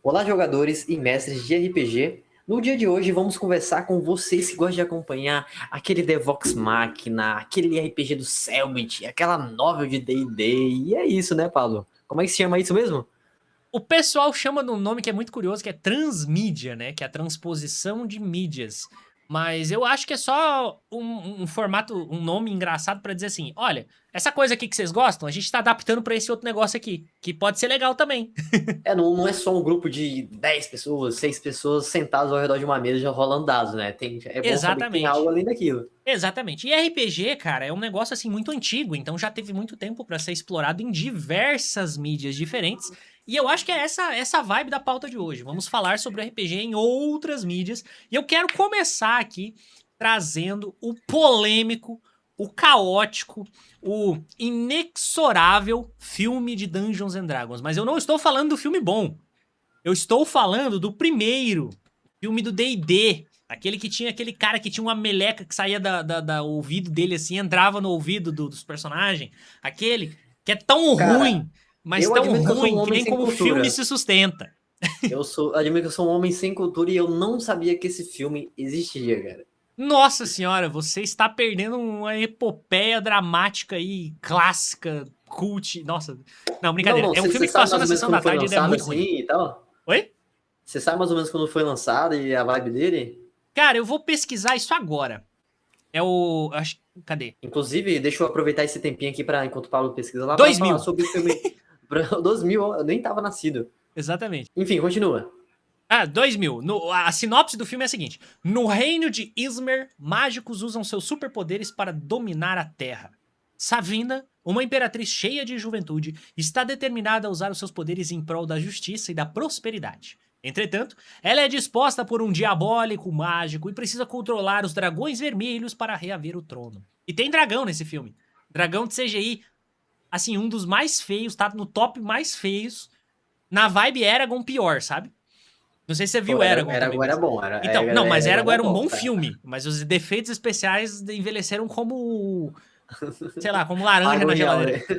Olá, jogadores e mestres de RPG. No dia de hoje, vamos conversar com vocês que gostam de acompanhar aquele The Vox Machina, aquele RPG do Cellbit, aquela novel de D&D. E é isso, né, Paulo? Como é que se chama isso mesmo? O pessoal chama de um nome que é muito curioso, que é transmídia, né? Que é a transposição de mídias. Mas eu acho que é só um formato, um nome engraçado pra dizer assim: olha, essa coisa aqui que vocês gostam, a gente tá adaptando pra esse outro negócio aqui, que pode ser legal também. Não é só um grupo de 10 pessoas, 6 pessoas sentadas ao redor de uma mesa já rolando dados, né? É bom saber que tem algo Exatamente. além daquilo. Exatamente. E RPG, cara, é um negócio assim muito antigo, então já teve muito tempo pra ser explorado em diversas mídias diferentes. E eu acho que é essa vibe da pauta de hoje. Vamos falar sobre o RPG em outras mídias. E eu quero começar aqui trazendo o polêmico, o caótico, o inexorável filme de Dungeons and Dragons. Mas eu não estou falando do filme bom. Eu estou falando do primeiro filme do D&D. Aquele que tinha aquele cara que tinha uma meleca que saía da ouvido dele assim, entrava no ouvido dos personagens. Aquele que é tão Cara, ruim, mas eu tão admito que eu sou um ruim que homem nem sem como filme cultura. se sustenta. Admito que eu sou um homem sem cultura e eu não sabia que esse filme existia, cara. Nossa senhora, você está perdendo uma epopeia dramática aí, clássica, cult. Nossa, não, Não, brincadeira. não, É um você filme que sabe passou mais na ou menos sessão da quando foi tarde e ele é lançado muito ruim. assim e tal? Oi? Você sabe mais ou menos quando foi lançado e a vibe dele? Cara, eu vou pesquisar isso agora. É o. Cadê? Inclusive, deixa eu aproveitar esse tempinho aqui para enquanto o Paulo pesquisa lá, para falar 2000. sobre o filme. 2000, eu nem tava nascido. Exatamente. Enfim, continua. 2000. A sinopse do filme é a seguinte: no reino de Izmer, mágicos usam seus superpoderes para dominar a Terra. Savina, uma imperatriz cheia de juventude, está determinada a usar os seus poderes em prol da justiça e da prosperidade. Entretanto, ela é disposta por um diabólico mágico e precisa controlar os dragões vermelhos para reaver o trono. E tem dragão nesse filme. Dragão de CGI, assim, um dos mais feios, tá no top mais feios. Na vibe Eragon pior, sabe? Não sei se você Pô, viu Eragon também, era mas. bom, Então, não, mas Eragon era era um bom, bom cara. filme, mas os defeitos especiais envelheceram como, sei lá, como laranja Água na real, geladeira. né?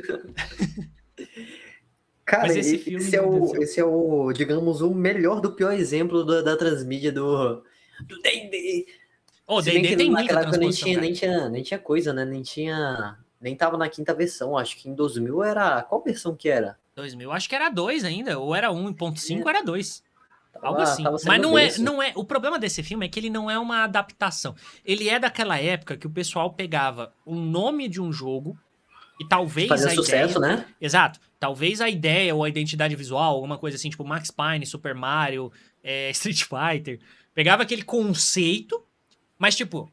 Cara, Mas esse filme, esse meu Deus do céu. esse é o, digamos, o melhor do pior exemplo da transmídia do D&D. Ô, Se bem D&D que tem muita naquela época transposição, cara. nem tinha coisa, né? Nem tava na quinta versão. Acho que em 2000 era. Qual versão que era? 2000, acho que era 2 ainda, ou era 1.5, É, era 2. Algo assim. tava Mas saindo não é. O problema desse filme é que ele não é uma adaptação. Ele é daquela época que o pessoal pegava o nome de um jogo e que talvez fazia a sucesso, ideia. né? Exato. Talvez a ideia ou a identidade visual, alguma coisa assim, tipo Max Payne, Super Mario, Street Fighter. Pegava aquele conceito, mas tipo,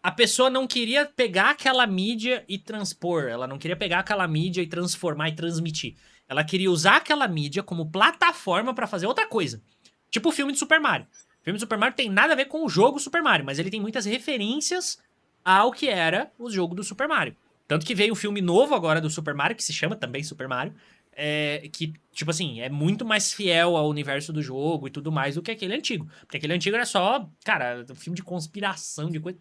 a pessoa não queria pegar aquela mídia e transpor. Ela não queria pegar aquela mídia e transformar e transmitir. Ela queria usar aquela mídia como plataforma pra fazer outra coisa. Tipo o filme de Super Mario. O filme de Super Mario tem nada a ver com o jogo Super Mario, mas ele tem muitas referências ao que era o jogo do Super Mario. Tanto que veio um filme novo agora do Super Mario, que se chama também Super Mario, que, tipo assim, é muito mais fiel ao universo do jogo e tudo mais do que aquele antigo. Porque aquele antigo era só, cara, um filme de conspiração, de coisa.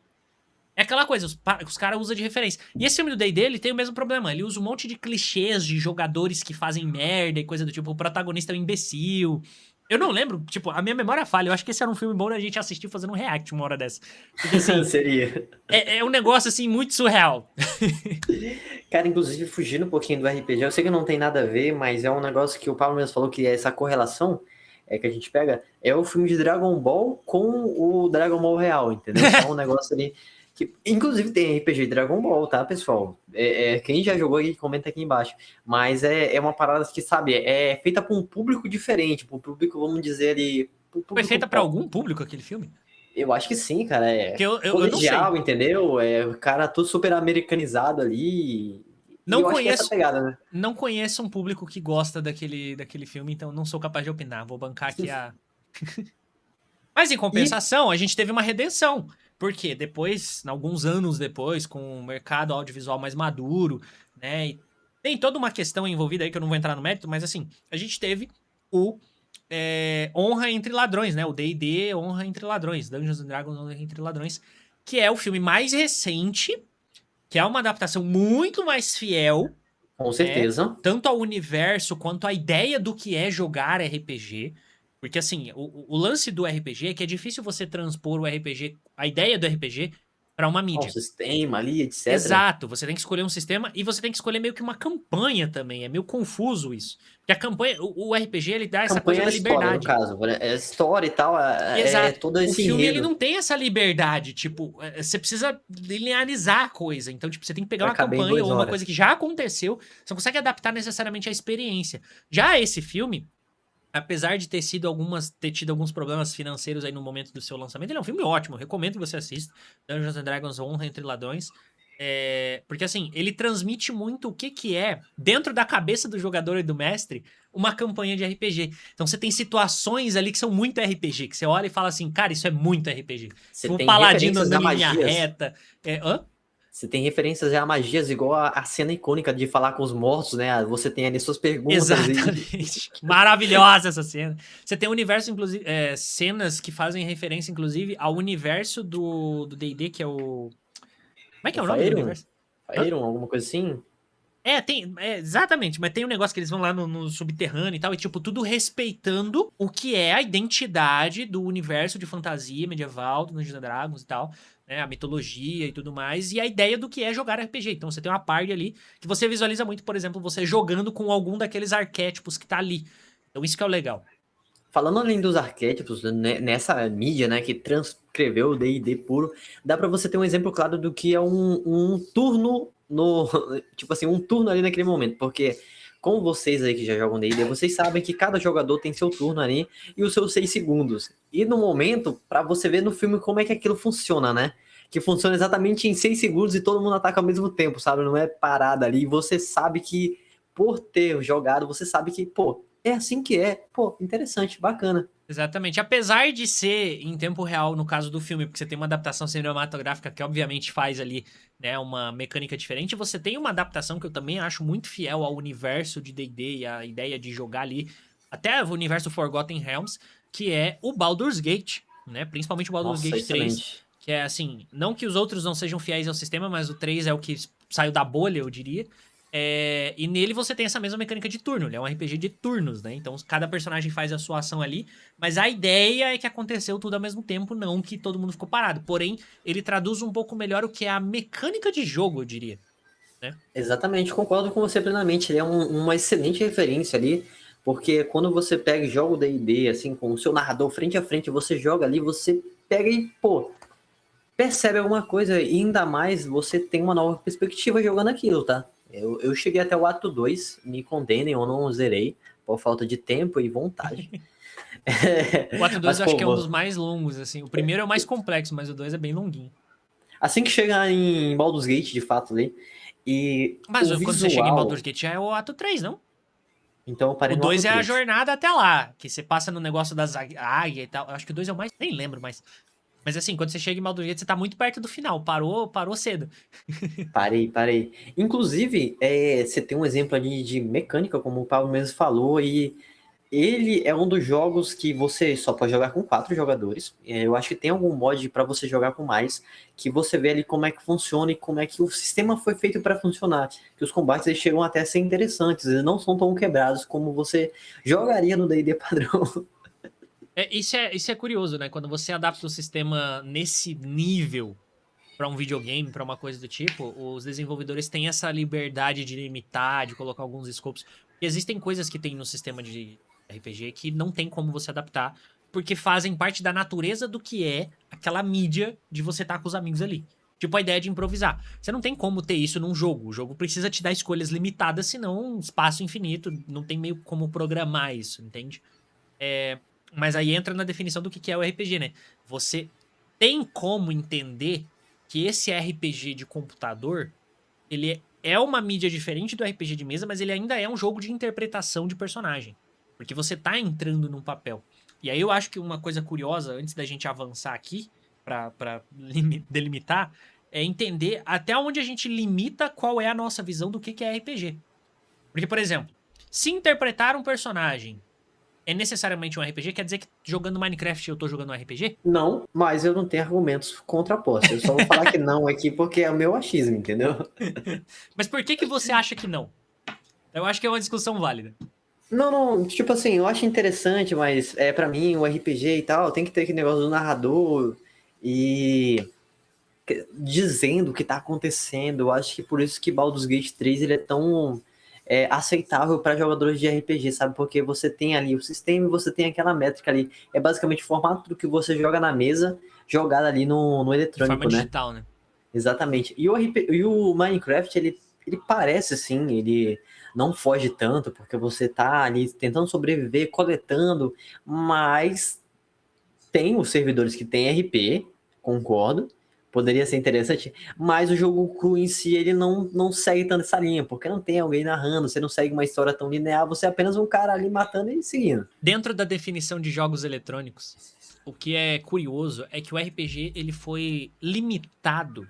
É aquela coisa, os caras usam de referência. E esse filme do D&D, ele tem o mesmo problema. Ele usa um monte de clichês de jogadores que fazem merda e coisa do tipo. O protagonista é um imbecil. Eu não lembro, tipo, a minha memória falha. Eu acho que esse era um filme bom da gente assistir fazendo um react uma hora dessa. Porque, assim, Seria. é um negócio, assim, muito surreal. Cara, inclusive, fugindo um pouquinho do RPG, eu sei que não tem nada a ver, mas é um negócio que o Paulo mesmo falou que é essa correlação que a gente pega, é o filme de Dragon Ball com o Dragon Ball real, entendeu? Que é um negócio ali que, inclusive, tem RPG de Dragon Ball, tá, pessoal? Quem já jogou aí, comenta aqui embaixo. Mas é uma parada que, sabe, é feita para um público diferente, para um público, vamos dizer ali, pro Foi público feita pra pop. algum público aquele filme? Eu acho que sim, cara. É Que eu não sei. colegial, entendeu? É o cara tudo super americanizado ali. E Não eu acho que é essa conheço, pegada, né? não conheço um público que gosta daquele filme, então não sou capaz de opinar. Vou bancar aqui a. Mas em E compensação, a gente teve uma redenção. Porque depois, alguns anos depois, com o mercado audiovisual mais maduro, né? E tem toda uma questão envolvida aí que eu não vou entrar no mérito, mas assim, a gente teve o Honra Entre Ladrões, né? O D&D Honra Entre Ladrões, Dungeons and Dragons Honra Entre Ladrões, que é o filme mais recente, que é uma adaptação muito mais fiel, com né? certeza. Tanto ao universo quanto à ideia do que é jogar RPG. Porque, assim, o lance do RPG é que é difícil você transpor o RPG, a ideia do RPG, pra uma Ó, o mídia. sistema ali, etc. Exato, você tem que escolher um sistema e você tem que escolher meio que uma campanha também. É meio confuso isso. Porque a campanha, o RPG, ele dá essa coisa Campanha é a da história, no liberdade. caso. É a história e tal, é Exato. todo O esse filme, ele enredo não tem essa liberdade. Tipo, você precisa linearizar a coisa. Então, tipo, você tem que pegar pra uma caber em campanha duas ou uma coisa horas. que já aconteceu. Você não consegue adaptar necessariamente a experiência. Já esse filme, apesar de ter tido alguns problemas financeiros aí no momento do seu lançamento, ele é um filme ótimo. Eu recomendo que você assista. Dungeons and Dragons Honra entre Ladrões. Porque, assim, ele transmite muito o que é, dentro da cabeça do jogador e do mestre, uma campanha de RPG. Então você tem situações ali que são muito RPG, que você olha e fala assim, cara, isso é muito RPG. Você Tipo, um tem paladino referências a andando em linha magias. reta. Hã? Você tem referências a magias, igual a cena icônica de falar com os mortos, né? Você tem ali suas perguntas e. Exatamente. Maravilhosa essa cena. Você tem um universo, inclusive, cenas que fazem referência, inclusive, ao universo do D&D, que é o... Como é que O é o nome do Faerun? universo? Hã? Faerun, alguma coisa assim? Exatamente, mas tem um negócio que eles vão lá no subterrâneo e tal, e tipo, tudo respeitando o que é a identidade do universo de fantasia medieval, do Dungeons and Dragons e tal, né, a mitologia e tudo mais, e a ideia do que é jogar RPG. Então você tem uma parte ali que você visualiza muito, por exemplo, você jogando com algum daqueles arquétipos que tá ali. Então isso que é o legal. Falando além dos arquétipos, né, nessa mídia, né, que transcreveu o D&D puro, dá pra você ter um exemplo claro do que é um turno no... Tipo assim, um turno ali naquele momento, porque como vocês aí que já jogam D&D, vocês sabem que cada jogador tem seu turno ali e os seus 6 segundos. E no momento, pra você ver no filme como é que aquilo funciona, né? Que funciona exatamente em 6 segundos e todo mundo ataca ao mesmo tempo, sabe? Não é parada ali. E você sabe que, por ter jogado, você sabe que, pô, é assim que é. Pô, interessante, bacana. Exatamente. Apesar de ser em tempo real no caso do filme, porque você tem uma adaptação cinematográfica que obviamente faz ali, né, uma mecânica diferente, você tem uma adaptação que eu também acho muito fiel ao universo de D&D e a ideia de jogar ali, até o universo Forgotten Realms, que é o Baldur's Gate, né? Principalmente o Baldur's Nossa, Gate 3, excelente. que é assim, não que os outros não sejam fiéis ao sistema, mas o 3 é o que saiu da bolha, eu diria. E nele você tem essa mesma mecânica de turno, ele é um RPG de turnos, né? Então cada personagem faz a sua ação ali, mas a ideia é que aconteceu tudo ao mesmo tempo, não que todo mundo ficou parado. Porém, ele traduz um pouco melhor o que é a mecânica de jogo, eu diria, né? Exatamente, concordo com você plenamente. Ele é uma excelente referência ali, porque quando você pega e joga o D&D, assim, com o seu narrador frente a frente, você joga ali, você pega e, pô, percebe alguma coisa e ainda mais você tem uma nova perspectiva jogando aquilo, tá? Eu cheguei até o ato 2, me condenem, eu não zerei, por falta de tempo e vontade. O ato 2 Mas, eu acho pô, que é um dos mais longos, assim. O primeiro é o mais complexo, mas o 2 é bem longuinho. assim que chegar em Baldur's Gate, de fato, ali, e Mas o quando você chega em Baldur's visual, Gate já é o ato 3, não? então eu O parei no ato 2 é a 3. jornada até lá, que você passa no negócio das águia e tal. Eu acho que o 2 é o mais. Nem lembro mais. Mas assim, quando você chega em Baldur's Gate, você tá muito perto do final. Parou cedo. Parei. Inclusive, você tem um exemplo ali de mecânica, como o Paulo mesmo falou, e ele é um dos jogos que você só pode jogar com 4 jogadores. Eu acho que tem algum mod para você jogar com mais, que você vê ali como é que funciona e como é que o sistema foi feito para funcionar. Que os combates eles chegam até a ser interessantes, eles não são tão quebrados como você jogaria no D&D padrão. Isso é curioso, né? Quando você adapta o sistema nesse nível pra um videogame, pra uma coisa do tipo, os desenvolvedores têm essa liberdade de limitar, de colocar alguns scopes. E existem coisas que tem no sistema de RPG que não tem como você adaptar, porque fazem parte da natureza do que é aquela mídia de você estar com os amigos ali. Tipo a ideia de improvisar. Você não tem como ter isso num jogo. O jogo precisa te dar escolhas limitadas, senão um espaço infinito. Não tem meio como programar isso, entende? Mas aí entra na definição do que é o RPG, né? Você tem como entender que esse RPG de computador, ele é uma mídia diferente do RPG de mesa, mas ele ainda é um jogo de interpretação de personagem. Porque você tá entrando num papel. E aí eu acho que uma coisa curiosa, antes da gente avançar aqui, pra delimitar, é entender até onde a gente limita qual é a nossa visão do que é RPG. Porque, por exemplo, se interpretar um personagem é necessariamente um RPG, quer dizer que jogando Minecraft eu tô jogando um RPG? Não, mas eu não tenho argumentos contrapostos. Eu só vou falar que não aqui porque é o meu achismo, entendeu? Mas por que você acha que não? Eu acho que é uma discussão válida. Não, não, tipo assim, eu acho interessante, mas para mim o RPG e tal tem que ter aquele negócio do narrador e dizendo o que tá acontecendo. Eu acho que por isso que Baldur's Gate 3 ele é tão aceitável para jogadores de RPG, sabe? Porque você tem ali o sistema e você tem aquela métrica ali. É basicamente o formato do que você joga na mesa, jogado ali no De forma eletrônico, né? digital, né? Exatamente. E o Minecraft, ele parece assim, ele não foge tanto, porque você tá ali tentando sobreviver, coletando, mas tem os servidores que tem RP, concordo, poderia ser interessante, mas o jogo cru em si, ele não segue tanto essa linha, porque não tem alguém narrando, você não segue uma história tão linear, você é apenas um cara ali matando e seguindo. Dentro da definição de jogos eletrônicos, o que é curioso é que o RPG ele foi limitado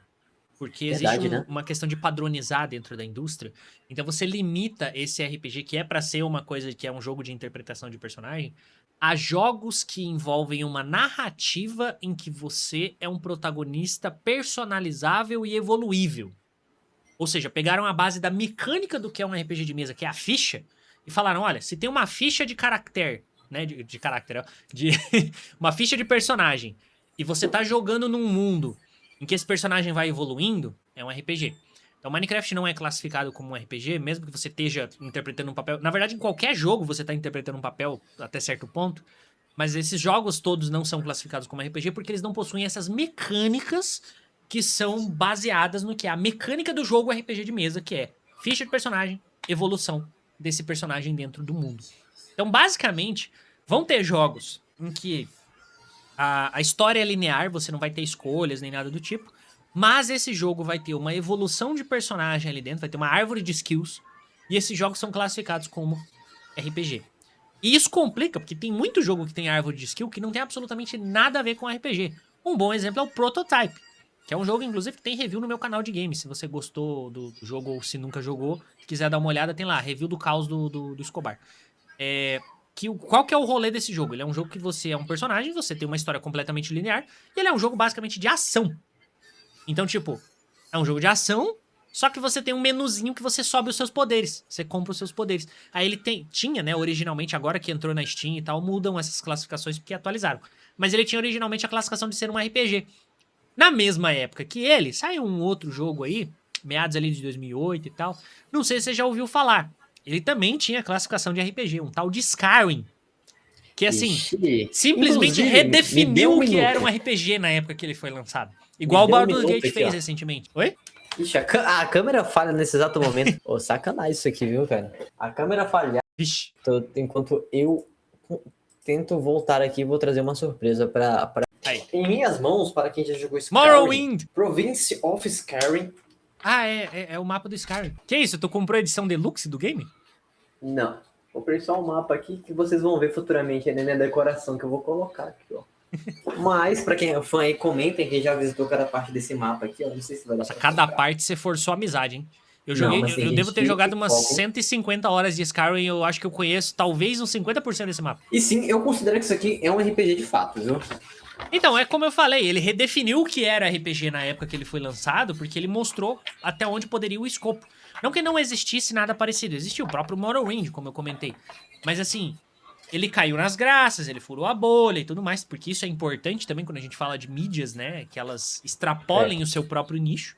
porque existe Verdade, né? uma questão de padronizar dentro da indústria. Então você limita esse RPG, que é para ser uma coisa que é um jogo de interpretação de personagem, a jogos que envolvem uma narrativa em que você é um protagonista personalizável e evoluível. Ou seja, pegaram a base da mecânica do que é um RPG de mesa, que é a ficha, e falaram: olha, se tem uma ficha de caráter, né? De caráter, ó, de uma ficha de personagem, e você tá jogando num mundo em que esse personagem vai evoluindo, é um RPG. Então, Minecraft não é classificado como um RPG, mesmo que você esteja interpretando um papel. Na verdade, em qualquer jogo você está interpretando um papel até certo ponto. Mas esses jogos todos não são classificados como RPG porque eles não possuem essas mecânicas que são baseadas no que é a mecânica do jogo RPG de mesa, que é ficha de personagem, evolução desse personagem dentro do mundo. Então, basicamente, vão ter jogos em que a história é linear, você não vai ter escolhas nem nada do tipo, mas esse jogo vai ter uma evolução de personagem ali dentro, vai ter uma árvore de skills, e esses jogos são classificados como RPG. E isso complica, porque tem muito jogo que tem árvore de skill que não tem absolutamente nada a ver com RPG. Um bom exemplo é o Prototype, que é um jogo, inclusive, que tem review no meu canal de games. Se você gostou do jogo ou se nunca jogou, se quiser dar uma olhada, tem lá, review do caos do Escobar. Qual que é o rolê desse jogo? Ele é um jogo que você é um personagem, você tem uma história completamente linear, e ele é um jogo basicamente de ação. Então, tipo, é um jogo de ação, só que você tem um menuzinho que você sobe os seus poderes. Você compra os seus poderes. Aí ele tinha, né, originalmente, agora que entrou na Steam e tal, mudam essas classificações porque atualizaram. Mas ele tinha originalmente a classificação de ser um RPG. Na mesma época que ele, saiu um outro jogo aí, meados ali de 2008 e tal. Não sei se você já ouviu falar. Ele também tinha classificação de RPG, um tal de Skyrim. Que, assim, Ixi. simplesmente Inclusive, me deu redefiniu um o que era minuto. um RPG na época que ele foi lançado. Me Igual o deu um Baldur's minuto Gate aqui, fez ó. recentemente. Oi? Ixi, a câmera falha nesse exato momento. Ô, sacanagem isso aqui, viu, cara? A câmera falhar. Vixe. Enquanto eu tento voltar aqui, vou trazer uma surpresa para Aí. em minhas mãos, para quem já jogou Skyrim, Morrowind! Province of Skyrim. Ah, é o mapa do Skyrim. Que isso? Tu comprou a edição deluxe do game? Não. Vou preencher só um mapa aqui que vocês vão ver futuramente aí na minha decoração que eu vou colocar aqui, ó. Mas, pra quem é fã aí, comentem quem já visitou cada parte desse mapa aqui, ó. Não sei se vai dar Nossa, pra cada mostrar. parte você forçou amizade, hein? Eu Não, joguei, mas tem eu gente devo ter que jogado umas foca, hein? 150 horas de Skyrim e eu acho que eu conheço talvez uns 50% desse mapa. E sim, eu considero que isso aqui é um RPG de fato, viu? Então, é como eu falei, ele redefiniu o que era RPG na época que ele foi lançado, porque ele mostrou até onde poderia o escopo. Não que não existisse nada parecido, existia o próprio Morrowind, como eu comentei. Mas assim, ele caiu nas graças, ele furou a bolha e tudo mais, porque isso é importante também quando a gente fala de mídias, né? Que elas extrapolem o seu próprio nicho.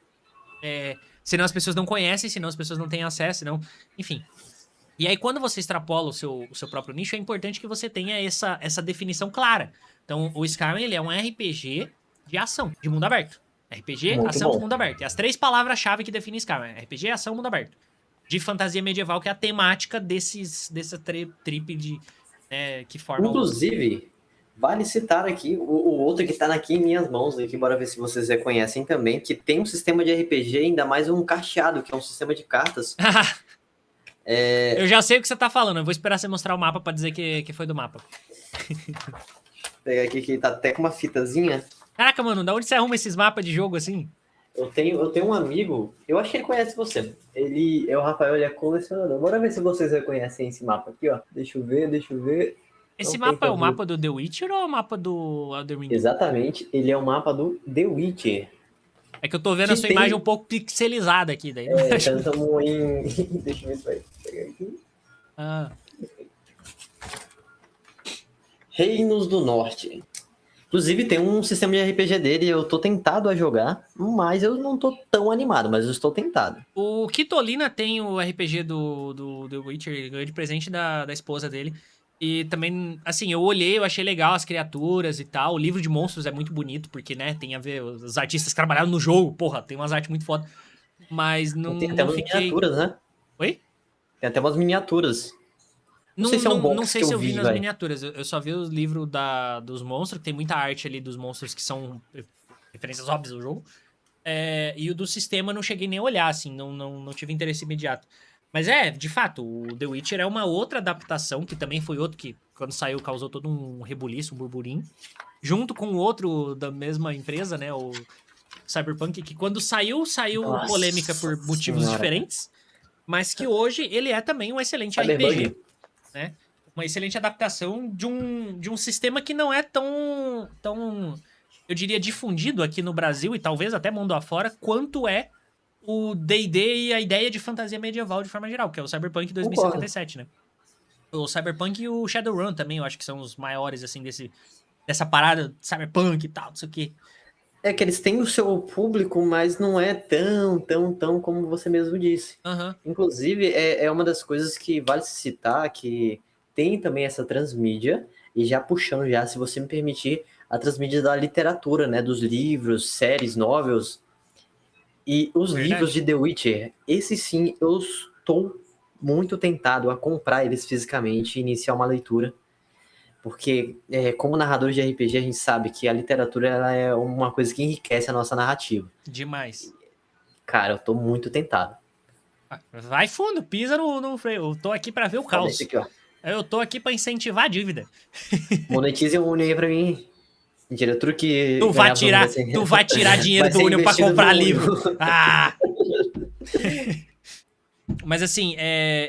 Senão as pessoas não conhecem, senão as pessoas não têm acesso, senão... Enfim. E aí, quando você extrapola o seu próprio nicho, é importante que você tenha essa definição clara. Então, o Skyrim, ele é um RPG de ação, de mundo aberto. RPG, Muito ação, bom. mundo aberto. E as três palavras-chave que definem Skyrim. RPG, ação, mundo aberto. De fantasia medieval, que é a temática dessa trip de, que forma Inclusive, vale citar aqui o outro que tá aqui em minhas mãos, aqui, bora ver se vocês reconhecem também, que tem um sistema de RPG, ainda mais um carteado, que é um sistema de cartas. Eu já sei o que você tá falando, eu vou esperar você mostrar o mapa pra dizer que foi do mapa. Vou pegar aqui que tá até com uma fitazinha. Caraca, mano, da onde você arruma esses mapas de jogo assim? Eu tenho um amigo, eu acho que ele conhece você. Ele é o Rafael, ele é colecionador. Bora ver se vocês reconhecem esse mapa aqui, ó. Deixa eu ver. Esse Não tem mapa é o como. mapa do The Witcher ou é o mapa do Elden Ring? Exatamente, ele é o mapa do The Witcher. É que eu tô vendo Que a sua tem- imagem um pouco pixelizada aqui, daí não acho. Estamos em... Deixa eu ver se vai pegar aqui. Ah, Reinos do Norte. Inclusive, tem um sistema de RPG dele, eu tô tentado a jogar, mas eu não tô tão animado, mas eu estou tentado. O Kitolina tem o RPG do The Witcher, ele ganhou de presente da esposa dele. E também, assim, eu olhei, eu achei legal as criaturas e tal. O livro de monstros é muito bonito, porque, né, tem a ver os artistas que trabalharam no jogo. Porra, tem umas artes muito foda. Mas Tem até não umas fiquei... miniaturas, né? Oi? Tem até umas miniaturas. Não Não, sei se é um não box sei que se eu eu vi vi, nas vai. miniaturas. Eu só vi os livros dos monstros, que tem muita arte ali dos monstros que são referências óbvias do jogo. E o do sistema eu não cheguei nem a olhar, assim, não tive interesse imediato. Mas de fato, o The Witcher é uma outra adaptação, que também foi outro que, quando saiu, causou todo um rebuliço, um burburinho. Junto com o outro da mesma empresa, né, o Cyberpunk, que quando saiu polêmica Nossa por motivos senhora. diferentes, mas que hoje ele é também um excelente Cyberbug? RPG, né? Uma excelente adaptação de um sistema que não é tão, eu diria, difundido aqui no Brasil e talvez até mundo afora, quanto é o D&D e a ideia de fantasia medieval de forma geral, que é o Cyberpunk Concordo. 2077, né? O Cyberpunk e o Shadowrun também, eu acho que são os maiores, assim, dessa parada de Cyberpunk e tal, não sei o quê. É que eles têm o seu público, mas não é tão como você mesmo disse. Aham. Inclusive, é uma das coisas que vale se citar, que tem também essa transmídia, e já puxando já, se você me permitir, a transmídia da literatura, né? Dos livros, séries, novels. E os livros Verdade. de The Witcher, esse sim, eu estou muito tentado a comprar eles fisicamente e iniciar uma leitura. Porque, como narrador de RPG, a gente sabe que a literatura ela é uma coisa que enriquece a nossa narrativa. Demais. Cara, eu tô muito tentado. Vai fundo, pisa no freio. Eu tô aqui pra ver o Ó, deixa caos. aqui, ó. Eu tô aqui pra incentivar a dívida. Monetize um Uni aí pra mim. Mentira, tudo que Tu vai ganhar do Uni tirar, tu vai tirar dinheiro vai do ser Union pra investido no comprar Uni. livro. Ah! Mas assim,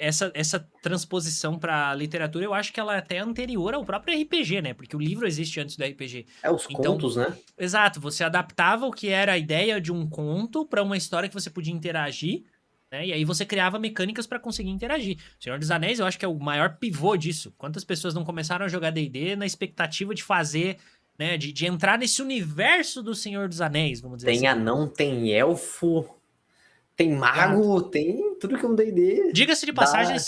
essa transposição pra literatura, eu acho que ela é até anterior ao próprio RPG, né? Porque o livro existe antes do RPG. É os Então, contos, né? exato, você adaptava o que era a ideia de um conto pra uma história que você podia interagir, né? E aí você criava mecânicas pra conseguir interagir. Senhor dos Anéis, eu acho que é o maior pivô disso. Quantas pessoas não começaram a jogar D&D na expectativa de fazer, né? De entrar nesse universo do Senhor dos Anéis, vamos dizer Tem assim. anão, tem elfo, tem Exato. mago, tem tudo que um D&D Diga-se de passagem, dá.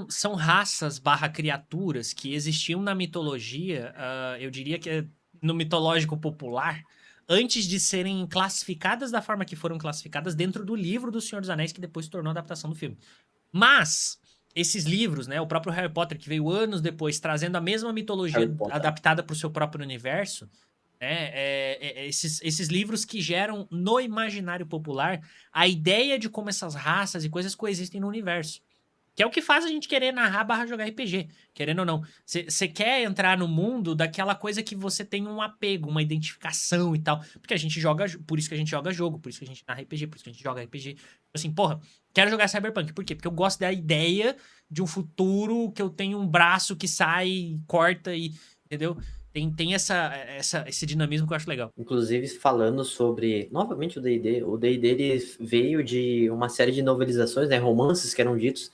são raças barra criaturas que existiam na mitologia, eu diria que no mitológico popular, antes de serem classificadas da forma que foram classificadas dentro do livro do Senhor dos Anéis, que depois se tornou a adaptação do filme. Mas, esses livros, né, o próprio Harry Potter, que veio anos depois, trazendo a mesma mitologia Harry Potter. adaptada para o seu próprio universo, né, esses livros que geram no imaginário popular a ideia de como essas raças e coisas coexistem no universo. Que é o que faz a gente querer narrar barra jogar RPG. Querendo ou não. Você quer entrar no mundo daquela coisa que você tem um apego, uma identificação e tal. Porque a gente joga. Por isso que a gente joga jogo, por isso que a gente narra RPG, por isso que a gente joga RPG. Assim, porra, quero jogar Cyberpunk. Por quê? Porque eu gosto da ideia de um futuro que eu tenho um braço que sai, corta e. Entendeu? Tem esse dinamismo que eu acho legal. Inclusive, falando sobre, novamente, o D&D ele veio de uma série de novelizações, né, romances que eram ditos,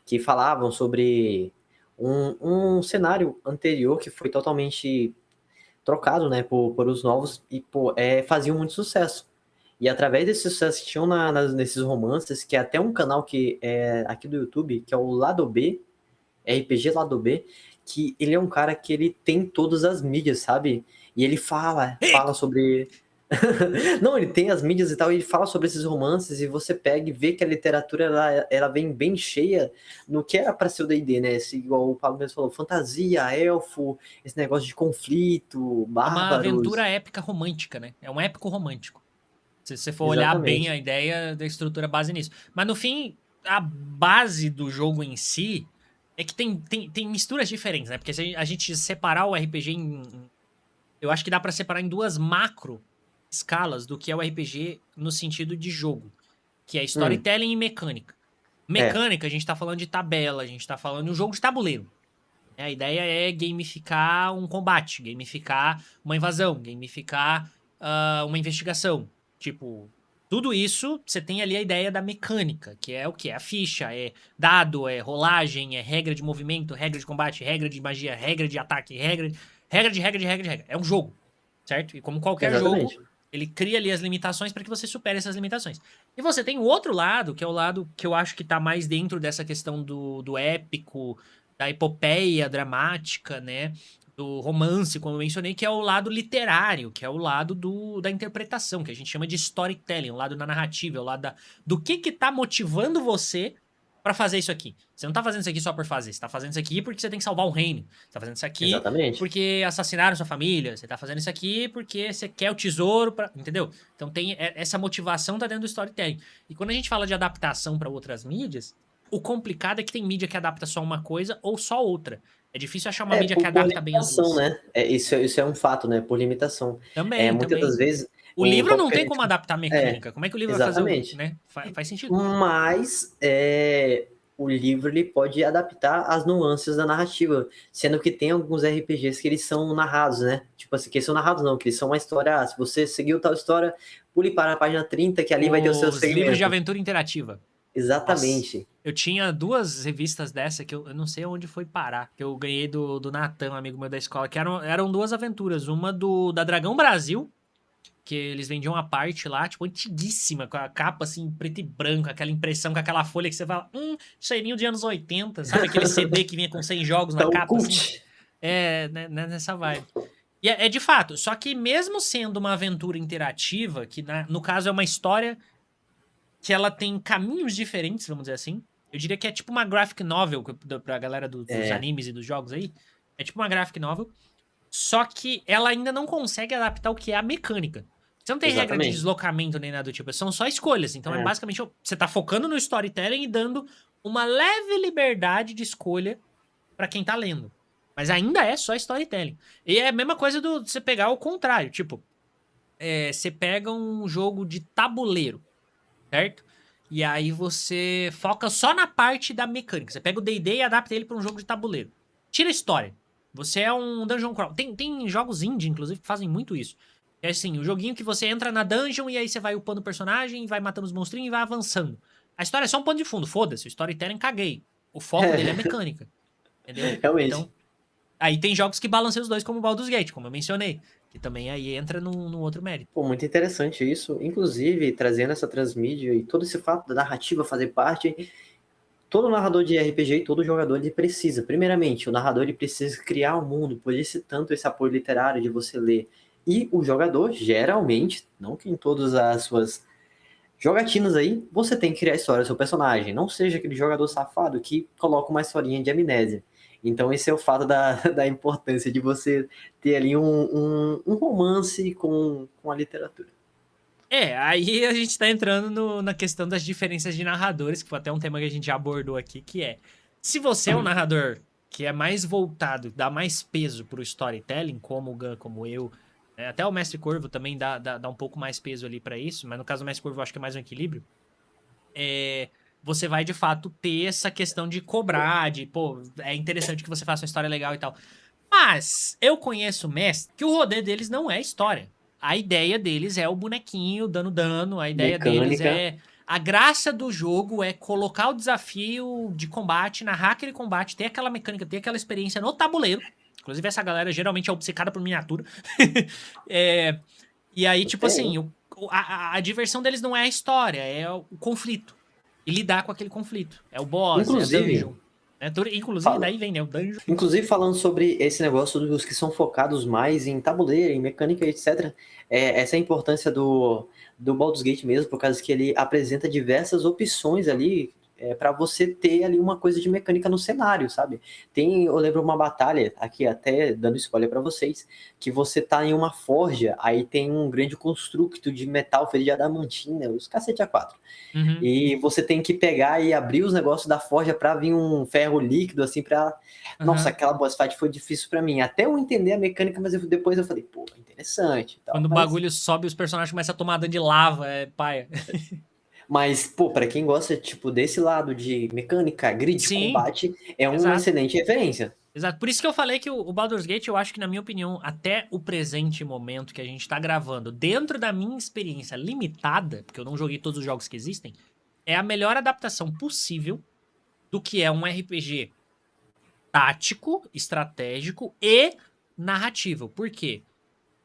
que falavam sobre um cenário anterior que foi totalmente trocado, né, por os novos e faziam muito sucesso. E através desse sucesso que tinham nesses romances, que é até um canal que é aqui do YouTube, que é o Lado B, RPG Lado B, que ele é um cara que ele tem todas as mídias, sabe? E ele fala Rico! sobre... Não, ele tem as mídias e tal, e ele fala sobre esses romances, e você pega e vê que a literatura, ela vem bem cheia no que era para ser o D&D, né? Igual o Pablo mesmo falou, fantasia, elfo, esse negócio de conflito, É uma bárbaros. aventura épica romântica, né? É um épico romântico. Se você for olhar bem a Exatamente. ideia da estrutura base nisso. Mas no fim, a base do jogo em si é que tem misturas diferentes, né? Porque se a gente separar o RPG eu acho que dá pra separar em duas macro escalas do que é o RPG no sentido de jogo, que é storytelling e mecânica. É, Mecânica, a gente tá falando de tabela, a gente tá falando de um jogo de tabuleiro. A ideia é gamificar um combate, gamificar uma invasão, gamificar uma investigação. Tipo, tudo isso você tem ali a ideia da mecânica, que é o que? É a ficha, é dado, é rolagem, é regra de movimento, regra de combate, regra de magia, regra de ataque, regra. Regra de regra de regra de regra. É um jogo, certo? E como qualquer jogo, Exatamente. ele cria ali as limitações para que você supere essas limitações. E você tem o outro lado, que é o lado que eu acho que tá mais dentro dessa questão do épico, da epopeia dramática, né? Do romance, como eu mencionei, que é o lado literário, que é o lado da interpretação, que a gente chama de storytelling, o lado da narrativa, o lado do que tá motivando você pra fazer isso aqui. Você não tá fazendo isso aqui só por fazer, você tá fazendo isso aqui porque você tem que salvar o reino. Você tá fazendo isso aqui Exatamente. porque assassinaram sua família. Você tá fazendo isso aqui porque você quer o tesouro, entendeu? Então tem essa motivação tá dentro do storytelling. E quando a gente fala de adaptação pra outras mídias, o complicado é que tem mídia que adapta só uma coisa ou só outra. É difícil achar uma É, mídia que por adapta bem as limitação, duas. né? Isso é um fato, né? Por limitação. Também, Muitas das também. vezes, O livro não tópico que a tem gente. como adaptar É, mecânica. Como é que o livro vai fazer o, exatamente. né? Faz sentido. Mas o livro ele pode adaptar as nuances da narrativa, sendo que tem alguns RPGs que eles são narrados, né? Tipo assim, que eles são narrados não, que eles são uma história. Se você seguiu tal história, pule para a página 30, que ali vai ter o seu Os livros de segmento. aventura interativa. Nossa. Exatamente. Eu tinha duas revistas dessa que eu não sei onde foi parar. Que eu ganhei do Natan, um amigo meu da escola, que eram duas aventuras. Uma da Dragão Brasil, que eles vendiam a parte lá, tipo, antiguíssima, com a capa assim, preto e branco, aquela impressão com aquela folha que você fala, cheirinho de anos 80, sabe? Aquele CD que vinha com 100 jogos na Então, o capa, assim. cult. Né, nessa vibe. E é de fato, só que mesmo sendo uma aventura interativa, que no caso é uma história que ela tem caminhos diferentes, vamos dizer assim. Eu diria que é tipo uma graphic novel pra galera dos É, animes e dos jogos aí. É tipo uma graphic novel. Só que ela ainda não consegue adaptar o que é a mecânica. Você não tem regra de exatamente. deslocamento nem nada do tipo. São só escolhas. Então é É, basicamente você tá focando no storytelling e dando uma leve liberdade de escolha pra quem tá lendo. Mas ainda é só storytelling. E é a mesma coisa de você pegar o contrário. Tipo, você pega um jogo de tabuleiro, certo? E aí você foca só na parte da mecânica. Você pega o D&D e adapta ele pra um jogo de tabuleiro. Tira a história. Você é um dungeon crawl. Tem jogos indie, inclusive, que fazem muito isso. É assim, o joguinho que você entra na dungeon e aí você vai upando o personagem, vai matando os monstrinhos e vai avançando. A história é só um pano de fundo, foda-se. O storytelling caguei. O foco dele é a mecânica. Entendeu? realmente. Então, aí tem jogos que balanceiam os dois, como o Baldur's Gate, como eu mencionei. Que também aí entra num outro mérito. Pô, muito interessante isso. Inclusive, trazendo essa transmídia e todo esse fato da narrativa fazer parte, todo narrador de RPG e todo jogador ele precisa. Primeiramente, o narrador ele precisa criar um mundo, por isso tanto esse apoio literário de você ler. E o jogador, geralmente, não que em todas as suas jogatinas aí, você tem que criar a história do seu personagem. Não seja aquele jogador safado que coloca uma historinha de amnésia. Então, esse é o fato da importância de você ter ali um romance com a literatura. Aí a gente tá entrando na questão das diferenças de narradores, que foi até um tema que a gente já abordou aqui, que é, se você é um narrador que é mais voltado, dá mais peso pro storytelling, como o Gun, como eu, né, até o Mestre Corvo também dá um pouco mais peso ali pra isso, mas no caso do Mestre Corvo eu acho que é mais um equilíbrio, você vai de fato ter essa questão de cobrar, de, pô, é interessante que você faça uma história legal e tal. Mas eu conheço mestre que o rolê deles não é história. A ideia deles é o bonequinho dando dano, a ideia deles Mecânica. é. A graça do jogo é colocar o desafio de combate, narrar aquele combate, ter aquela mecânica, ter aquela experiência no tabuleiro. Inclusive, essa galera geralmente é obcecada por miniatura. É, e aí, tipo Tem. assim, a diversão deles não é a história, é o conflito. E lidar com aquele conflito. É o boss, é a Inclusive, dungeon. Inclusive, fala, daí vem, né? O dungeon. inclusive falando sobre esse negócio dos que são focados mais em tabuleiro, em mecânica, etc. Essa é a importância do Baldur's Gate mesmo, por causa que ele apresenta diversas opções ali para você ter ali uma coisa de mecânica no cenário, sabe? Eu lembro uma batalha, aqui até dando spoiler para vocês, que você tá em uma forja, aí tem um grande construto de metal feito de adamantina, os cacete A4. Uhum. E você tem que pegar e abrir os negócios da forja para vir um ferro líquido, assim, pra. Nossa, Uhum. aquela boss fight foi difícil para mim. Até eu entender a mecânica, mas depois eu falei, pô, interessante e tal. Quando o Mas, bagulho sobe, os personagens começam a tomar dano de lava, é paia. pô, para quem gosta, tipo, desse lado de mecânica, grid, Sim, combate, é uma exato. excelente referência. Exato. Por isso que eu falei que o Baldur's Gate, eu acho que, na minha opinião, até o presente momento que a gente tá gravando, dentro da minha experiência limitada, porque eu não joguei todos os jogos que existem, é a melhor adaptação possível do que é um RPG tático, estratégico e narrativa. Por quê?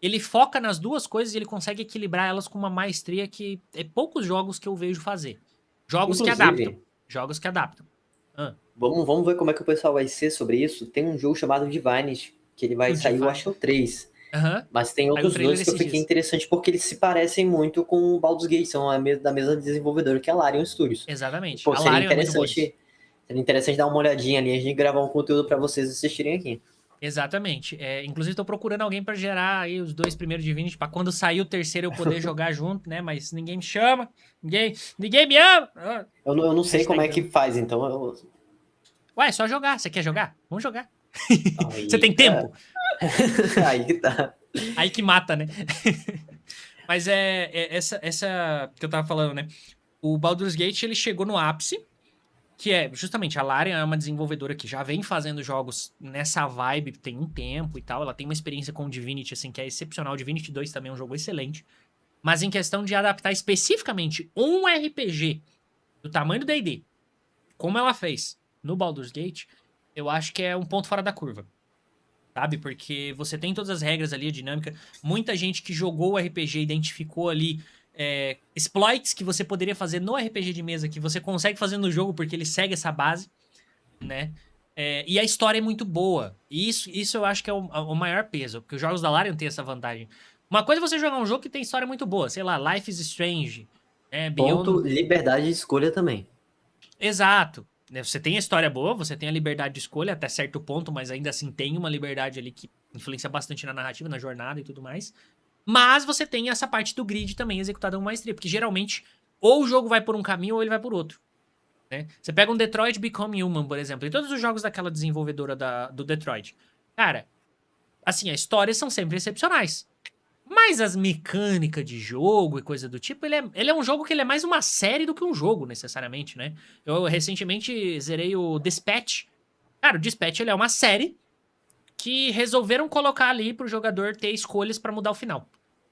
Ele foca nas duas coisas e ele consegue equilibrar elas com uma maestria que é poucos jogos que eu vejo fazer. Jogos que adaptam. Inclusive, Jogos que adaptam. Ah, vamos ver como é que o pessoal vai ser sobre isso. Tem um jogo chamado Divinity, que ele vai o sair, eu Divine. acho que é o 3. Aham. Mas tem Saiu o outros trailer dois que eu esses fiquei dias. interessante porque eles se parecem muito com o Baldur's Gate, são da mesma desenvolvedora que a Larian Studios. Exatamente. Pô, A Larian é muito boa nisso. seria interessante dar uma olhadinha ali, a gente gravar um conteúdo pra vocês assistirem aqui. Exatamente. Inclusive, tô procurando alguém pra gerar aí os 2 primeiros Divinity, pra quando sair o terceiro eu poder jogar junto, né? Mas ninguém me chama, ninguém me ama. Ah, Eu não sei como é hashtag que faz, então Ué, é só jogar. Você quer jogar? Vamos jogar. Você aí, tem tempo? aí que tá. Aí que mata, né? Mas essa que eu tava falando, né? O Baldur's Gate, ele chegou no ápice, que é justamente a Larian é uma desenvolvedora que já vem fazendo jogos nessa vibe tem um tempo e tal. Ela tem uma experiência com o Divinity, assim, que é excepcional. O Divinity 2 também é um jogo excelente. Mas em questão de adaptar especificamente um RPG do tamanho do D&D, como ela fez no Baldur's Gate, eu acho que é um ponto fora da curva. Sabe? Porque você tem todas as regras ali, a dinâmica. Muita gente que jogou o RPG identificou ali exploits que você poderia fazer no RPG de mesa, que você consegue fazer no jogo porque ele segue essa base, né? E a história é muito boa. E isso eu acho que é o maior peso, porque os jogos da Larian têm essa vantagem. Uma coisa é você jogar um jogo que tem história muito boa, sei lá, Life is Strange, Ponto, Beyond. liberdade de escolha também. Exato. Né, você tem a história boa, você tem a liberdade de escolha até certo ponto, mas ainda assim tem uma liberdade ali que influencia bastante na narrativa, na jornada e tudo mais. Mas você tem essa parte do grid também executada com maestria, porque geralmente ou o jogo vai por um caminho ou ele vai por outro. Né? Você pega um Detroit Become Human, por exemplo, e todos os jogos daquela desenvolvedora do Detroit. Cara, assim, as histórias são sempre excepcionais. Mas as mecânicas de jogo e coisa do tipo, ele é um jogo que ele é mais uma série do que um jogo, necessariamente, né? Eu recentemente zerei o Dispatch. Cara, o Dispatch ele é uma série que resolveram colocar ali pro jogador ter escolhas pra mudar o final.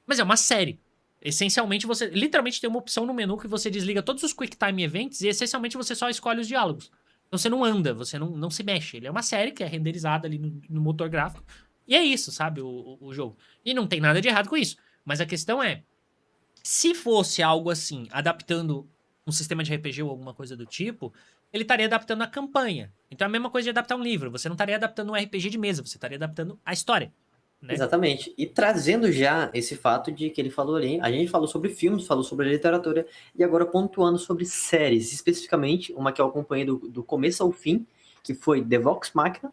Mas é uma série. Essencialmente, você literalmente tem uma opção no menu que você desliga todos os Quick Time Events e essencialmente você só escolhe os diálogos. Então você não anda, você não se mexe. Ele é uma série que é renderizada ali no motor gráfico. E é isso, sabe, o jogo. E não tem nada de errado com isso. Mas a questão é, se fosse algo assim, adaptando um sistema de RPG ou alguma coisa do tipo, ele estaria adaptando a campanha. Então é a mesma coisa de adaptar um livro. Você não estaria adaptando um RPG de mesa, você estaria adaptando a história, né? Exatamente. E trazendo já esse fato de que ele falou ali, a gente falou sobre filmes, falou sobre literatura, e agora pontuando sobre séries, especificamente, uma que eu acompanhei do começo ao fim, que foi The Vox Machina,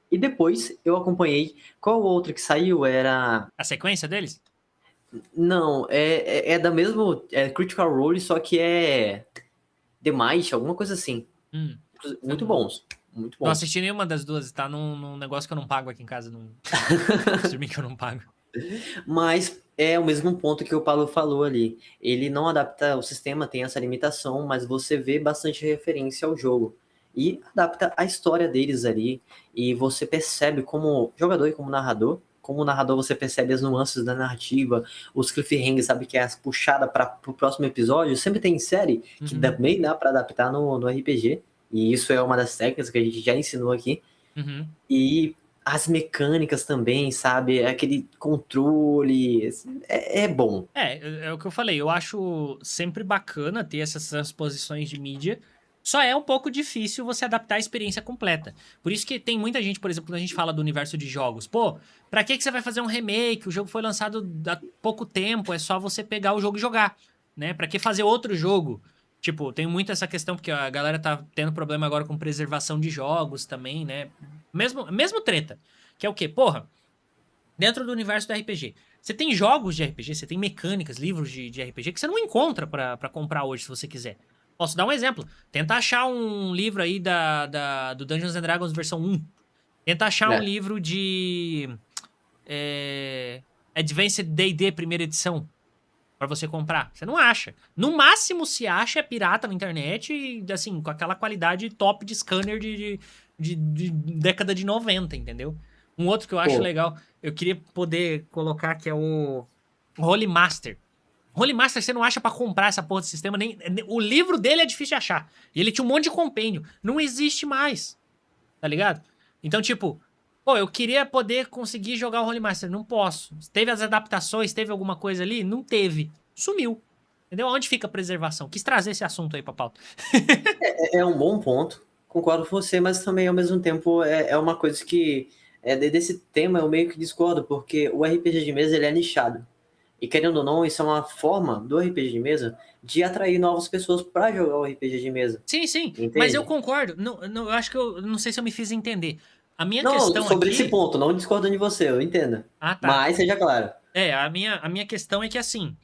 e depois eu acompanhei, qual outra que saiu? Era... A sequência deles? Não, é da mesma, Critical Role, só que é The Might, alguma coisa assim. Muito bons, muito Não bons. assisti nenhuma das duas, tá num negócio que eu não pago aqui em casa, num streaming que eu não pago. Mas é o mesmo ponto que o Paulo falou ali. Ele não adapta o sistema, tem essa limitação, mas você vê bastante referência ao jogo. E adapta a história deles ali. E você percebe como jogador e como narrador você percebe as nuances da narrativa, os cliffhangers, sabe, que é as puxadas para o próximo episódio. Sempre tem série que também dá para adaptar no RPG. E isso é uma das técnicas que a gente já ensinou aqui. E as mecânicas também, sabe? Aquele controle. É bom. É o que eu falei. Eu acho sempre bacana ter essas transposições de mídia. Só é um pouco difícil você adaptar a experiência completa. Por isso que tem muita gente, por exemplo, quando a gente fala do universo de jogos. Pô, pra que você vai fazer um remake? O jogo foi lançado há pouco tempo. É só você pegar o jogo e jogar, né? Pra que fazer outro jogo? Tipo, tem muito essa questão, porque a galera tá tendo problema agora com preservação de jogos também, né? Mesmo treta. Que é o quê? Porra, dentro do universo do RPG. Você tem jogos de RPG, você tem mecânicas, livros de RPG que você não encontra pra comprar hoje, se você quiser. Posso dar um exemplo. Tenta achar um livro aí do Dungeons and Dragons versão 1. Tenta achar um livro de Advanced D&D primeira edição pra você comprar. Você não acha. No máximo, se acha, é pirata na internet e, assim, com aquela qualidade top de scanner de década de 90, entendeu? Um outro que eu acho legal, eu queria poder colocar, que é o Holy Master. Holy Master você não acha pra comprar essa porra de sistema, o livro dele é difícil de achar. E ele tinha um monte de compêndio. Não existe mais. Tá ligado? Então, tipo, Pô, eu queria poder conseguir jogar o Holy Master, não posso. Teve as adaptações, teve alguma coisa ali? Não teve. Sumiu. Entendeu? Onde fica a preservação? Quis trazer esse assunto aí pra pauta. É um bom ponto, concordo com você, mas também ao mesmo tempo é uma coisa que desse tema eu meio que discordo, porque o RPG de mesa ele é nichado. E querendo ou não, isso é uma forma do RPG de mesa de atrair novas pessoas para jogar o RPG de mesa. Sim, sim, mas eu Entende? concordo. Não, eu acho que eu não sei se eu me fiz entender. A minha Não, questão sobre esse aqui. ponto, não discordando de você, eu entendo. Ah, tá. Mas seja claro. A minha questão é que assim.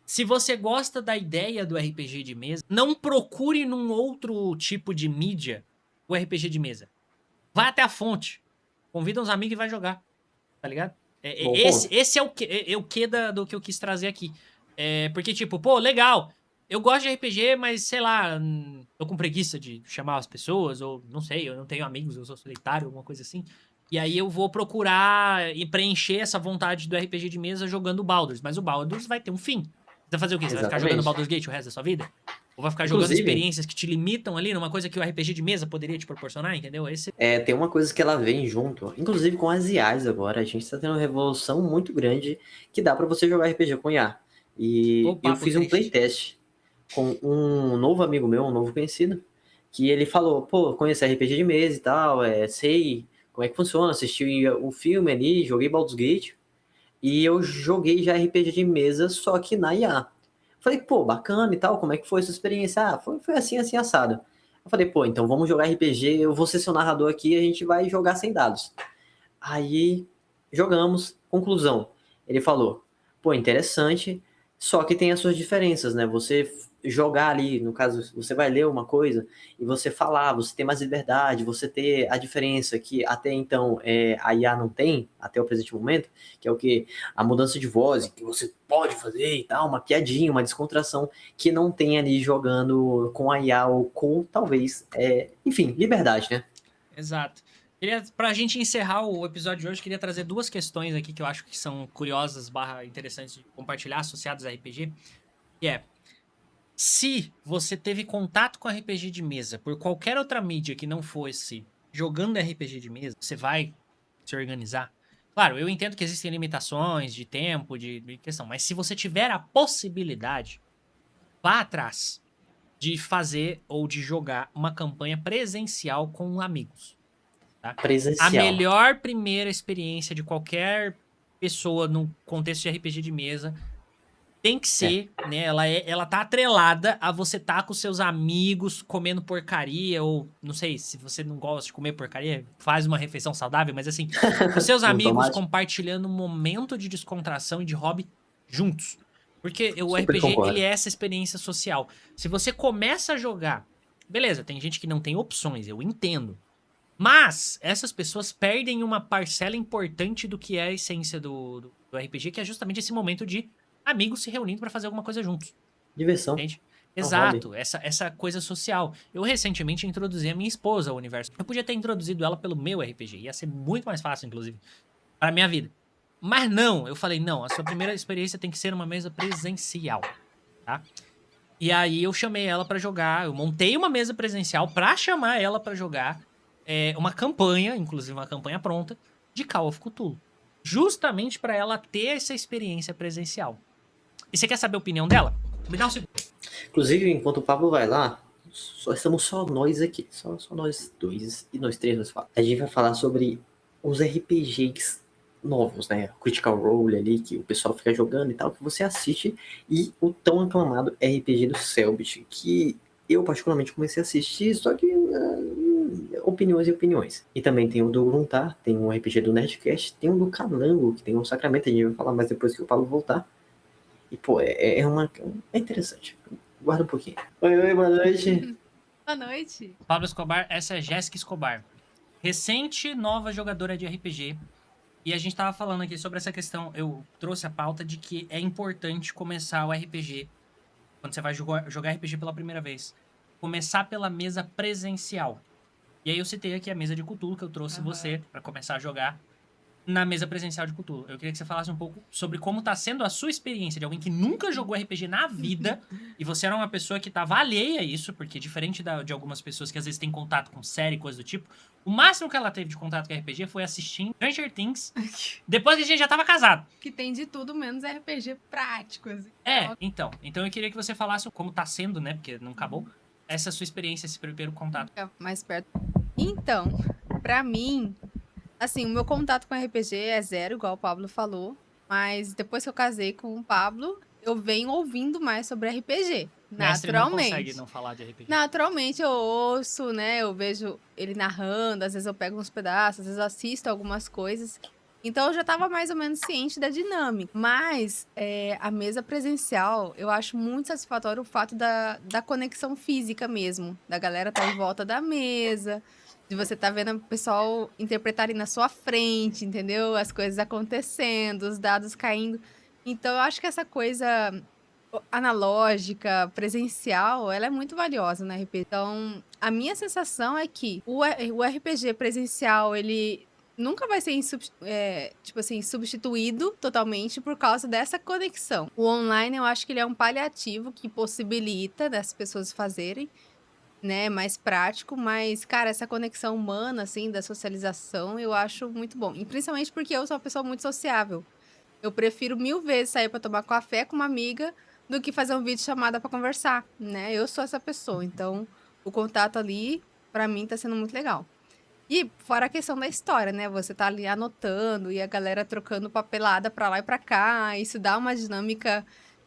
Se você gosta da ideia do RPG de mesa, não procure num outro tipo de mídia o RPG de mesa. Vai até a fonte. Convida uns amigos e vai jogar. Tá ligado? Bom Esse, ponto. esse é o que do que eu quis trazer aqui. Porque, tipo, pô, legal. Eu gosto de RPG, mas sei lá, tô com preguiça de chamar as pessoas, ou não sei, eu não tenho amigos, eu sou solitário, alguma coisa assim. E aí eu vou procurar e preencher essa vontade do RPG de mesa jogando o Baldur's, mas o Baldur's vai ter um fim. Você vai fazer o quê? Você vai ficar jogando Exatamente. Baldur's Gate o resto da sua vida? Ou vai ficar jogando Inclusive, experiências que te limitam ali numa coisa que o RPG de mesa poderia te proporcionar, entendeu? Esse. tem uma coisa que ela vem junto, inclusive com as IAs agora, a gente está tendo uma revolução muito grande que dá para você jogar RPG com IA. O E eu papo fiz um triste. playtest com um novo amigo meu, um novo conhecido, que ele falou, pô, conheço RPG de mesa e tal, sei como é que funciona, assisti o filme ali, joguei Baldur's Gate, e eu joguei já RPG de mesa, só que na IA. Falei, pô, bacana e tal, como é que foi essa experiência? Ah, foi assim, assim, assado. Eu falei, pô, então vamos jogar RPG, eu vou ser seu narrador aqui e a gente vai jogar sem dados. Aí jogamos, conclusão. Ele falou: pô, interessante, só que tem as suas diferenças, né? Você jogar ali, no caso, você vai ler uma coisa e você falar, você tem mais liberdade, você ter a diferença que até então a IA não tem, até o presente momento, que é o que? A mudança de voz, que você pode fazer e tal, uma piadinha, uma descontração, que não tem ali jogando com a IA ou com, talvez, enfim, liberdade, né? Exato. Pra gente encerrar o episódio de hoje, queria trazer duas questões aqui que eu acho que são curiosas, barra interessantes de compartilhar, associadas a RPG, que é, se você teve contato com RPG de mesa por qualquer outra mídia que não fosse jogando RPG de mesa, você vai se organizar? Claro, eu entendo que existem limitações de tempo, de questão, mas se você tiver a possibilidade, vá atrás de fazer ou de jogar uma campanha presencial com amigos. Tá? A Presencial. melhor primeira experiência de qualquer pessoa no contexto de RPG de mesa tem que É. ser, né? Ela tá atrelada a você tá com seus amigos comendo porcaria, ou não sei, se você não gosta de comer porcaria, faz uma refeição saudável, mas assim, os seus No amigos tomate. compartilhando um momento de descontração e de hobby juntos. Porque o Super RPG, ele concordo. é essa experiência social. Se você começa a jogar, beleza, tem gente que não tem opções, eu entendo. Mas essas pessoas perdem uma parcela importante do que é a essência do RPG, que é justamente esse momento de amigos se reunindo pra fazer alguma coisa juntos, Diversão. entende? É um hobby. Exato, essa coisa social. Eu recentemente introduzi a minha esposa ao universo. Eu podia ter introduzido ela pelo meu RPG, ia ser muito mais fácil, inclusive, para minha vida. Mas não, eu falei, não, a sua primeira experiência tem que ser uma mesa presencial, tá? E aí eu chamei ela pra jogar, eu montei uma mesa presencial pra chamar ela pra jogar uma campanha, inclusive uma campanha pronta, de Call of Cthulhu. Justamente pra ela ter essa experiência presencial. E você quer saber a opinião dela? Me dá um segundo. Inclusive, enquanto o Pablo vai lá, só estamos só nós aqui. Só nós dois e nós três, nós quatro. A gente vai falar sobre os RPGs novos, né? Critical Role ali, que o pessoal fica jogando e tal, que você assiste. E o tão aclamado RPG do Selbit, que eu particularmente comecei a assistir, só que opiniões e opiniões. E também tem o do Gruntar, tem um RPG do Nerdcast, tem o do Calango, que tem um Sacramento, a gente vai falar mais depois que o Pablo voltar. E, pô, é interessante. Guarda um pouquinho. Oi, boa noite. Boa noite. Pablo Escobar, essa é Jéssica Escobar. Recente nova jogadora de RPG. E a gente tava falando aqui sobre essa questão. Eu trouxe a pauta de que é importante começar o RPG. Quando você vai jogar RPG pela primeira vez. Começar pela mesa presencial. E aí eu citei aqui a mesa de Cthulhu que eu trouxe você pra começar a jogar. na mesa presencial de Cthulhu. Eu queria que você falasse um pouco sobre como tá sendo a sua experiência de alguém que nunca jogou RPG na vida e você era uma pessoa que tava alheia a isso, porque diferente de algumas pessoas que às vezes têm contato com série, coisa do tipo, o máximo que ela teve de contato com RPG foi assistindo Stranger Things depois que a gente já tava casado. Que tem de tudo menos RPG prático, assim. Então eu queria que você falasse como tá sendo, né, porque não acabou, essa sua experiência, esse primeiro contato. Fica mais perto. Então, pra mim, assim, o meu contato com RPG é zero, igual o Pablo falou. Mas depois que eu casei com o Pablo, eu venho ouvindo mais sobre RPG. Mestre não Naturalmente. consegue não falar de RPG. Naturalmente eu ouço, né? Eu vejo ele narrando, às vezes eu pego uns pedaços, às vezes eu assisto algumas coisas. Então eu já tava mais ou menos ciente da dinâmica. Mas a mesa presencial, eu acho muito satisfatório o fato da conexão física mesmo. Da galera estar em volta da mesa, de você tá vendo o pessoal interpretarem na sua frente, entendeu? As coisas acontecendo, os dados caindo. Então eu acho que essa coisa analógica, presencial, ela é muito valiosa na RPG. Então, a minha sensação é que o RPG presencial, ele nunca vai ser tipo assim, substituído totalmente por causa dessa conexão. O online, eu acho que ele é um paliativo que possibilita das pessoas fazerem, né, mais prático, mas, cara, essa conexão humana, assim, da socialização, eu acho muito bom. E principalmente porque eu sou uma pessoa muito sociável. Eu prefiro 1000 vezes sair pra tomar café com uma amiga do que fazer um vídeo chamada pra conversar, né? Eu sou essa pessoa, então o contato ali, pra mim, tá sendo muito legal. E fora a questão da história, né? Você tá ali anotando e a galera trocando papelada pra lá e pra cá. Isso dá uma dinâmica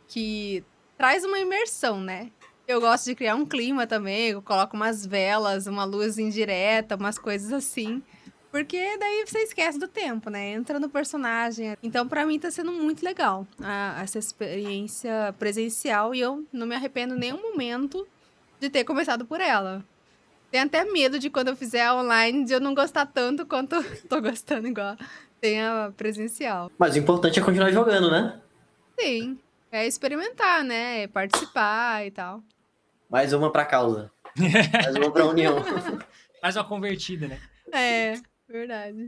que traz uma imersão, né? Eu gosto de criar um clima também. Eu coloco umas velas, uma luz indireta, umas coisas assim. Porque daí você esquece do tempo, né? Entra no personagem. Então, pra mim, tá sendo muito legal essa experiência presencial. E eu não me arrependo em nenhum momento de ter começado por ela. Tenho até medo de quando eu fizer a online de eu não gostar tanto quanto tô gostando igual tem a presencial. Mas o importante é continuar jogando, né? Sim, é experimentar, né? É participar e tal. Mais uma pra causa. Mais uma pra união. Mais uma convertida, né? É, verdade.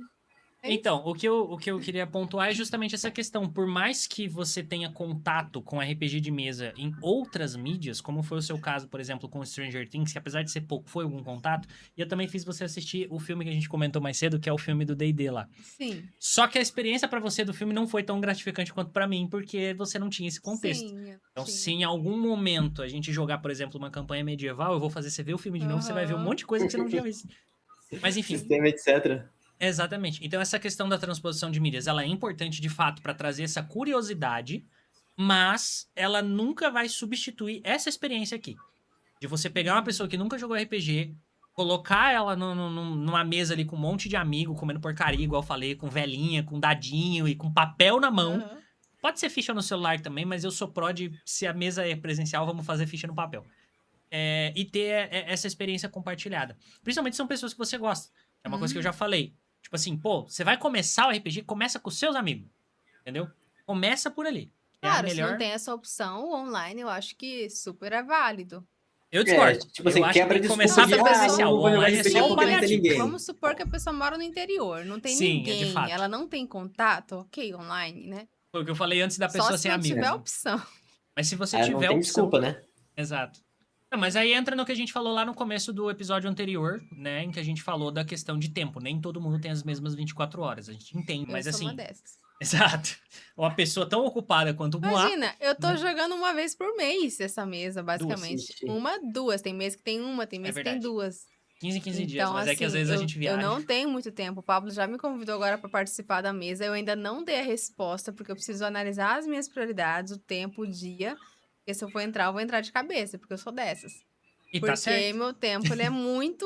Então, o que eu queria pontuar é justamente essa questão. Por mais que você tenha contato com RPG de mesa em outras mídias, como foi o seu caso, por exemplo, com Stranger Things, que apesar de ser pouco, foi algum contato, e eu também fiz você assistir o filme que a gente comentou mais cedo, que é o filme do D&D lá. Sim. Só que a experiência pra você do filme não foi tão gratificante quanto pra mim, porque você não tinha esse contexto. Sim, Então, se em algum momento a gente jogar, por exemplo, uma campanha medieval, eu vou fazer você ver o filme de novo, você vai ver um monte de coisa que você não tinha visto. Mas enfim. Sistema, etc. Exatamente. Então, essa questão da transposição de mídias, ela é importante, de fato, para trazer essa curiosidade, mas ela nunca vai substituir essa experiência aqui. De você pegar uma pessoa que nunca jogou RPG, colocar ela numa mesa ali com um monte de amigo, comendo porcaria, igual eu falei, com velhinha, com dadinho e com papel na mão. Pode ser ficha no celular também, mas eu sou pró de, se a mesa é presencial, vamos fazer ficha no papel. E ter essa experiência compartilhada. Principalmente se são pessoas que você gosta. É uma coisa que eu já falei. Tipo assim, pô, você vai começar o RPG, começa com os seus amigos. Entendeu? Começa por ali. Claro, é a melhor... se não tem essa opção, o online eu acho que super é válido. Eu discordo. Tipo assim, eu acho que quebra tem que desculpa começar de, pelo presencial. não O vou jogar online é RPG só um porque não tem paliativo. ninguém. Vamos supor que a pessoa mora no interior, não tem Sim, é de ninguém, fato. ela não tem contato, ok, online, né? Foi o que eu falei antes da pessoa Só se ser não amiga. tiver né? opção. Mas se você Aí tiver não tem opção... desculpa, né? Exato. Não, mas aí entra no que a gente falou lá no começo do episódio anterior, né? Em que a gente falou da questão de tempo. Nem todo mundo tem as mesmas 24 horas. A gente entende, mas Eu sou assim... uma dessas. Exato. Uma pessoa tão ocupada quanto o Moá... Imagina, eu tô jogando uma vez por mês essa mesa, basicamente. Duas. Uma, duas. Tem mês que tem uma, tem mês que tem verdade. duas. 15 em 15 dias, Então, mas é que às vezes a gente eu viaja. não tenho muito tempo. O Pablo já me convidou agora para participar da mesa. Eu ainda não dei a resposta, porque eu preciso analisar as minhas prioridades, o tempo, o dia. Porque se eu for entrar, eu vou entrar de cabeça, porque eu sou dessas. E porque tá certo. meu tempo, ele é muito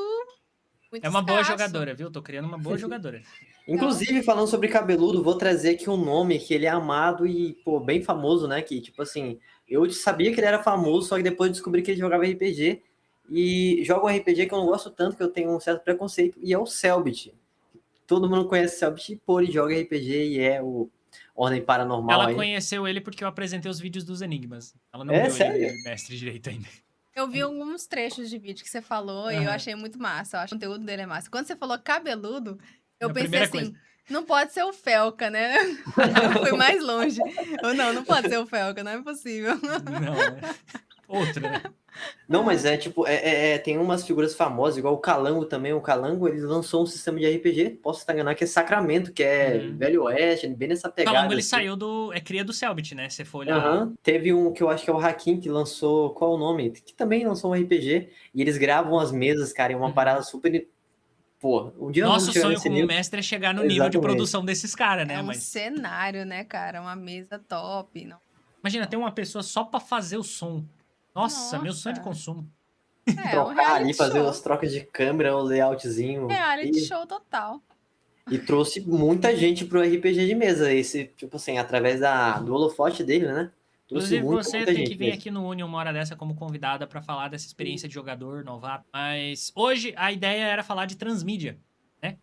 É uma boa escasso. jogadora, viu? Tô criando uma boa jogadora. Inclusive, falando sobre cabeludo, vou trazer aqui um nome que ele é amado e, pô, bem famoso, né? Que, tipo assim, eu sabia que ele era famoso, só que depois descobri que ele jogava RPG. E joga um RPG que eu não gosto tanto, que eu tenho um certo preconceito, e é o Selbit. Todo mundo conhece o Selbit, pô, ele joga RPG e é o Ordem Paranormal. Ela aí. conheceu ele porque eu apresentei os vídeos dos Enigmas. Ela não É, viu sério? ele de mestre direito ainda. Eu vi alguns trechos de vídeo que você falou e eu achei muito massa. Eu acho que o conteúdo dele é massa. Quando você falou cabeludo, eu A pensei primeira assim, coisa. Não pode ser o Felca, né? Eu fui mais longe. Ou não pode ser o Felca, não é possível. Não, é outra, né? Não, mas é tipo, tem umas figuras famosas, igual o Calango também. O Calango, ele lançou um sistema de RPG, posso estar enganado, que é Sacramento, que é Velho Oeste, bem nessa O pegada. Calango, ele assim. saiu do... É cria do Selbit, né? Se você for olhar... Aham. Teve um que eu acho que é o Hakim, que lançou, qual é o nome? Que também lançou um RPG, e eles gravam as mesas, cara, em uma parada super... Pô, um dia nós Nosso vamos chegar sonho nesse como nível. mestre é chegar no nível de Exatamente. produção desses caras, né? É um Mas cenário, né, cara? Uma mesa top. Não. imagina, tem uma pessoa só pra fazer o som. Nossa, meu sonho de Nossa. consumo. É, um Trocar ali, reality fazer show. umas trocas de câmera, um layoutzinho. Reality show total. E trouxe muita gente pro RPG de mesa, esse, tipo assim, através do holofote dele, né? Trouxe Inclusive, você muita tem gente que vir mesmo. aqui no Union uma hora dessa como convidada pra falar dessa experiência de jogador novato. Mas hoje a ideia era falar de transmídia, né?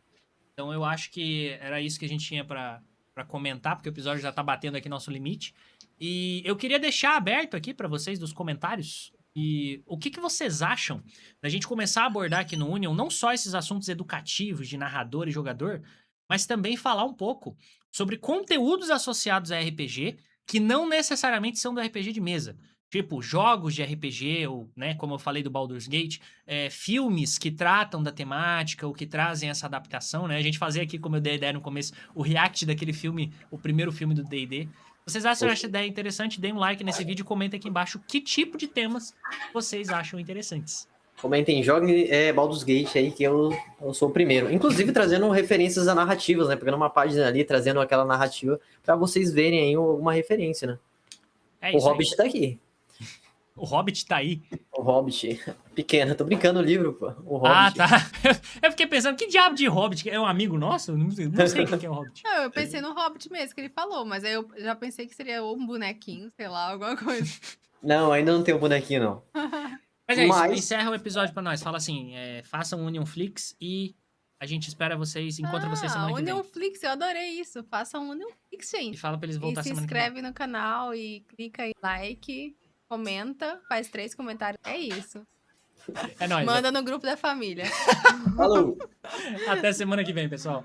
Então eu acho que era isso que a gente tinha pra comentar, porque o episódio já tá batendo aqui nosso limite. E eu queria deixar aberto aqui pra vocês dos comentários e o que vocês acham da gente começar a abordar aqui no Union não só esses assuntos educativos de narrador e jogador, mas também falar um pouco sobre conteúdos associados a RPG que não necessariamente são do RPG de mesa. Tipo, jogos de RPG, ou, né, como eu falei do Baldur's Gate, filmes que tratam da temática ou que trazem essa adaptação, né? A gente fazer aqui, como eu dei a ideia no começo, o react daquele filme, o primeiro filme do D&D. Vocês acham essa ideia interessante? Deem um like nesse vídeo e comentem aqui embaixo que tipo de temas vocês acham interessantes. Comentem, joguem Baldur's Gate aí, que eu sou o primeiro. Inclusive trazendo referências a narrativas, né? Pegando uma página ali, trazendo aquela narrativa pra vocês verem aí alguma referência, né? É O isso aí. Hobbit tá aqui. O Hobbit tá aí. O Hobbit. Pequeno, tô brincando o livro, pô. O Hobbit. Ah, tá. Eu fiquei pensando, que diabo de Hobbit? É um amigo nosso? Não sei quem que é o Hobbit. Não, eu pensei no Hobbit mesmo, que ele falou, mas aí eu já pensei que seria um bonequinho, sei lá, alguma coisa. Não, ainda não tem o bonequinho, não. Mas é isso, Mas- encerra o episódio pra nós. Fala assim, façam Union Flix e a gente espera vocês, encontra vocês semana que vem. Union Flix, eu adorei isso. Façam um Union Flix, E gente. fala pra eles E voltar se semana que vem. inscreve no canal e clica em like, comenta, faz 3 comentários. É isso. É nóis. Manda no grupo da família. Falou! Até semana que vem, pessoal.